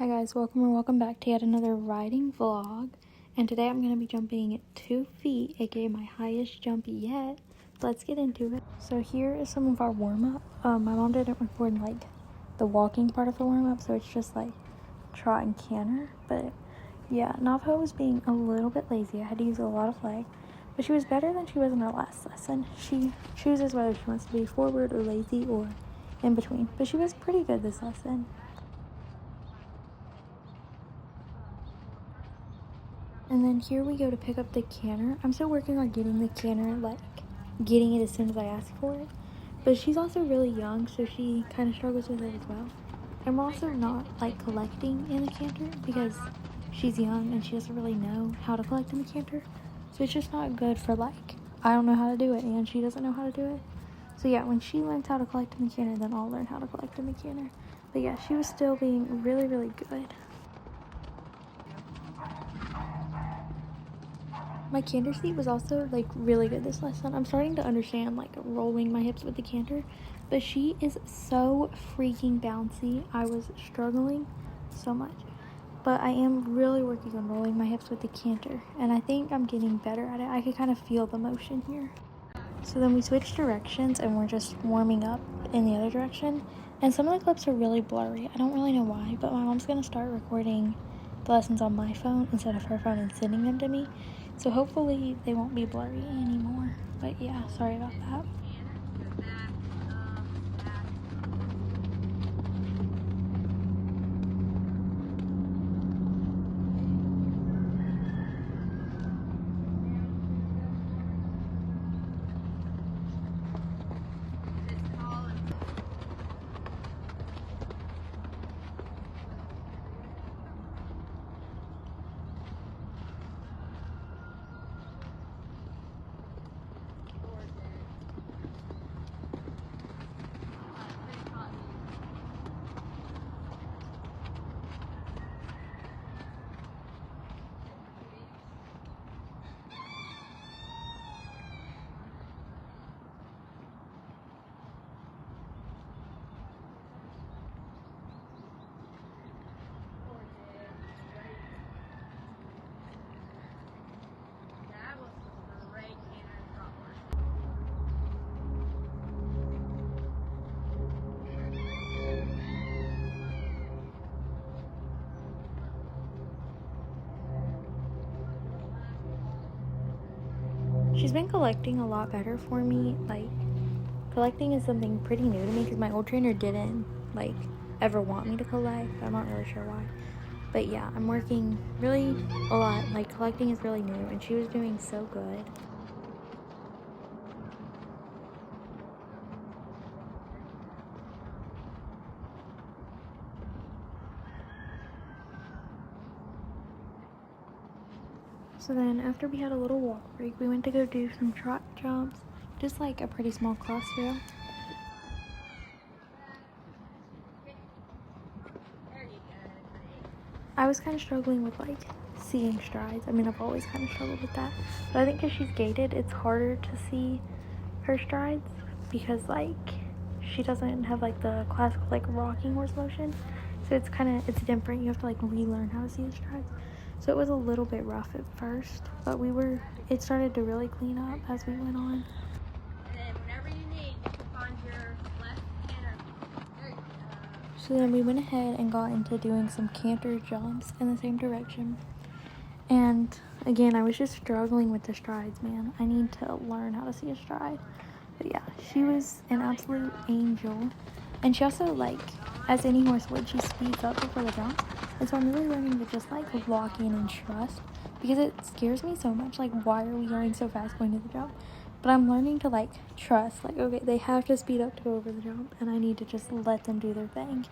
Hi guys, welcome back to yet another riding vlog. And today I'm going to be jumping 2 feet, aka my highest jump yet. Let's get into it. So here is some of our warm-up. My mom didn't record like the walking part of the warm-up, so it's just like trot and canter. But yeah, Navajo was being a little bit lazy. I had to use a lot of leg, but she was better than she was in our last lesson. She chooses whether she wants to be forward or lazy or in between, but she was pretty good this lesson. And then here we go to pick up the canter. I'm still working on getting the canter, like getting it as soon as I ask for it. But she's also really young, so she kind of struggles with it as well. And we're also not like collecting in the canter because she's young and she doesn't really know how to collect in the canter. So it's just not good for like, I don't know how to do it and she doesn't know how to do it. So yeah, when she learns how to collect in the canter, then I'll learn how to collect in the canter. But yeah, she was still being really, really good. My canter seat was also like really good this lesson. I'm starting to understand like rolling my hips with the canter, but she is so freaking bouncy. I was struggling so much, but I am really working on rolling my hips with the canter, and I think I'm getting better at it. I can kind of feel the motion here. So then we switched directions and we're just warming up in the other direction, and some of the clips are really blurry. I don't really know why, but my mom's gonna start recording the lessons on my phone instead of her phone and sending them to me, so hopefully they won't be blurry anymore. But yeah, sorry about that. She's been collecting a lot better for me. Like, collecting is something pretty new to me because my old trainer didn't like ever want me to collect. I'm not really sure why, but yeah, I'm working really a lot. Like, collecting is really new and she was doing so good. So then after we had a little walk break, we went to go do some trot jumps, just like a pretty small cross drill. I was kind of struggling with like seeing strides. I mean, I've always kind of struggled with that, but I think because she's gated, it's harder to see her strides because like she doesn't have like the classical like rocking horse motion, so it's different. You have to like relearn how to see the strides. So it was a little bit rough at first, but it started to really clean up as we went on. So then we went ahead and got into doing some canter jumps in the same direction. And again, I was just struggling with the strides, man. I need to learn how to see a stride. But yeah, she was an absolute angel. And she also, like, as any horse would, she speeds up before the jump. And so I'm really learning to just, like, lock in and trust. Because it scares me so much. Like, why are we going so fast going to the jump? But I'm learning to, like, trust. Like, okay, they have to speed up to go over the jump. And I need to just let them do their thing.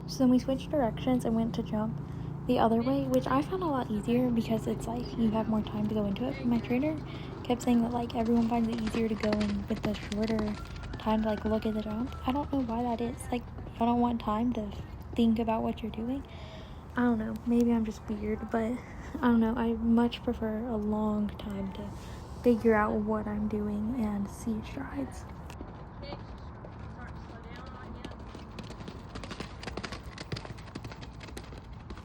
So then we switched directions and went to jump the other way, which I found a lot easier because it's like you have more time to go into it. But my trainer kept saying that like everyone finds it easier to go in with the shorter time to like look at the jump. I don't know why that is. Like, y'all don't want time to think about what you're doing. I don't know, maybe I'm just weird, but I don't know, I much prefer a long time to figure out what I'm doing and see strides.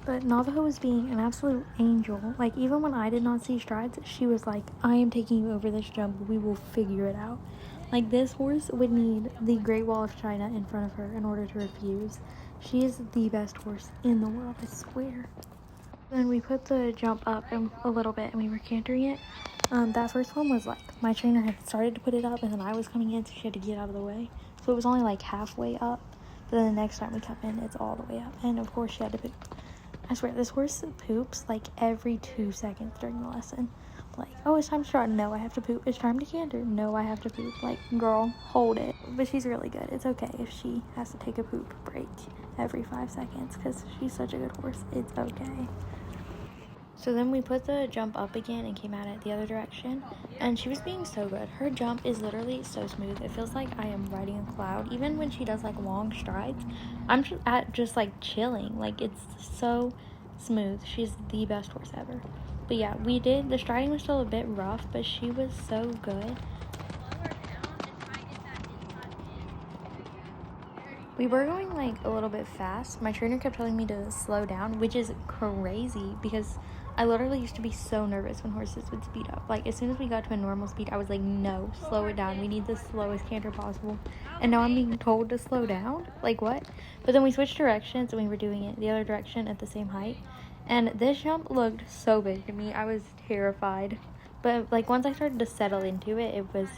But Navajo was being an absolute angel. Like, even when I did not see strides, she was like, I am taking you over this jump. We will figure it out. Like, this horse would need the Great Wall of China in front of her in order to refuse. She is the best horse in the world, I swear. Then we put the jump up a little bit and we were cantering it. That first one was like, my trainer had started to put it up and then I was coming in, so she had to get out of the way. So it was only like halfway up. But then the next time we come in, it's all the way up. And of course she had to poop. I swear, this horse poops like every 2 seconds during the lesson. Like, oh, it's time to trot. No, I have to poop. It's time to canter. No, I have to poop. Like, girl, hold it. But she's really good. It's okay if she has to take a poop break every 5 seconds because she's such a good horse. It's okay. So then we put the jump up again and came at it the other direction. And she was being so good. Her jump is literally so smooth. It feels like I am riding a cloud. Even when she does like long strides, I'm just like chilling. Like, it's so smooth. She's the best horse ever. But yeah, the striding was still a bit rough, but she was so good. We were going like a little bit fast. My trainer kept telling me to slow down, which is crazy because I literally used to be so nervous when horses would speed up. Like, as soon as we got to a normal speed, I was like, no, slow it down. We need the slowest canter possible. And now I'm being told to slow down? Like, what? But then we switched directions and we were doing it the other direction at the same height. And this jump looked so big to me. I was terrified. But, like, once I started to settle into it, it was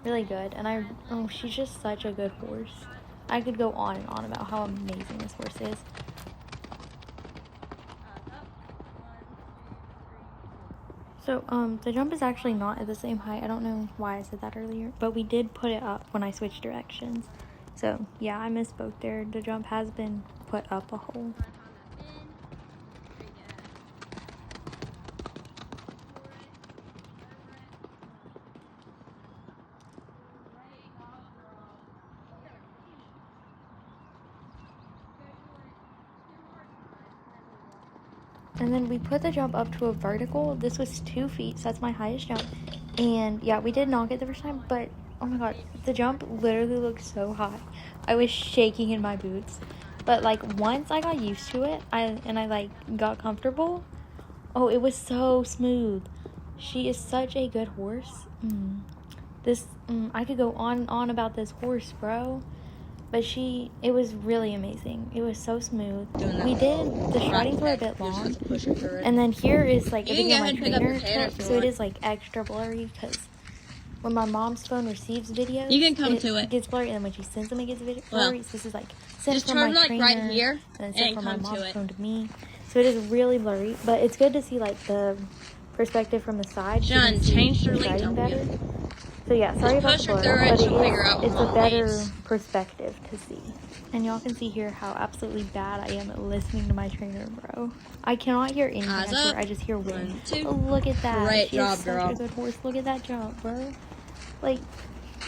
really good. And she's just such a good horse. I could go on and on about how amazing this horse is. So, the jump is actually not at the same height. I don't know why I said that earlier, but we did put it up when I switched directions. So, yeah, I misspoke there. The jump has been put up a hole. And then we put the jump up to a vertical. This was 2 feet, so that's my highest jump. And yeah, we did knock it the first time, but oh my god, the jump literally looked so high. I was shaking in my boots. But like, once I got used to it, I like got comfortable, oh, it was so smooth. She is such a good horse. I could go on and on about this horse, bro. But it was really amazing. It was so smooth. The stridings were a bit long. And then here is like a video my trainer took, so it is like extra blurry because when my mom's phone receives videos, it gets blurry, and then when she sends them, it gets blurry. So this is like sent from my trainer, right here, and then sent from my mom's phone to me. So it is really blurry, but it's good to see like the perspective from the side. John, change your lead better. So yeah, sorry about the blur, but it's a better perspective to see. And y'all can see here how absolutely bad I am at listening to my trainer, bro. I cannot hear anything. I swear, I just hear wind. Oh, look at that. Great job, girl. Such a good horse. Look at that jump, bro. Like,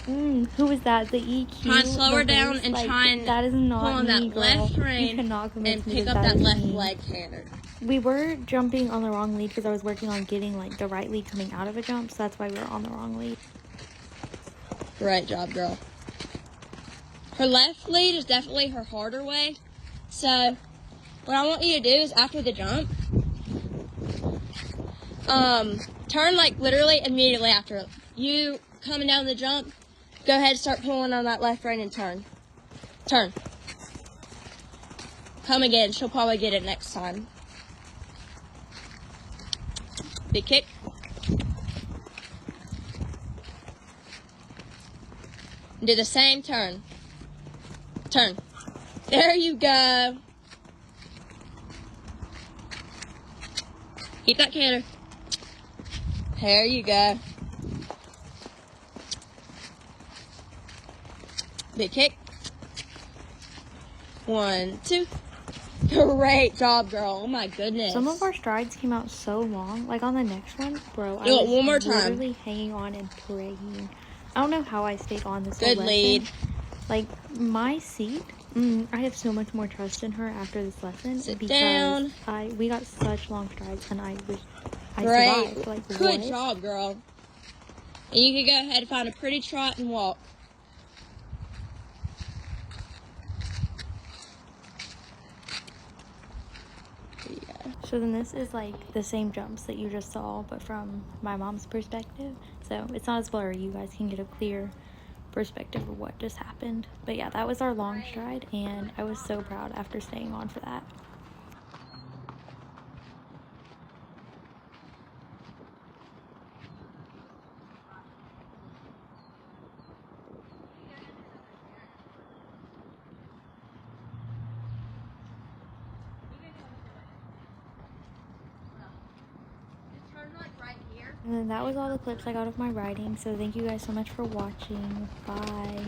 who is that? The EQ. Try and slow her down and try and that is not pull on that left rein and pick up that left leg canter. We were jumping on the wrong lead because I was working on getting like the right lead coming out of a jump, so that's why we were on the wrong lead. Great job, girl. Her left lead is definitely her harder way. So, what I want you to do is after the jump, turn like literally immediately after you coming down the jump. Go ahead and start pulling on that left rein and turn. Turn. Come again. She'll probably get it next time. Big kick. Do the same turn. Turn. There you go. Keep that canter. There you go. Big kick. 1, 2. Great job, girl. Oh my goodness. Some of our strides came out so long. Like on the next one, bro, do it one more time. Literally hanging on and praying. I don't know how I stayed on this good lesson. lead. Like, my seat I have so much more trust in her after this lesson Sit because down. we got such long strides and I Great. survived. Like, Good what? job, girl. And you can go ahead and find a pretty trot and walk. There you go. So then this is like the same jumps that you just saw, but from my mom's perspective. So it's not as blurry. You guys can get a clear perspective of what just happened. But yeah, that was our long stride, and I was so proud after staying on for that. And then that was all the clips I got of my riding. So thank you guys so much for watching. Bye.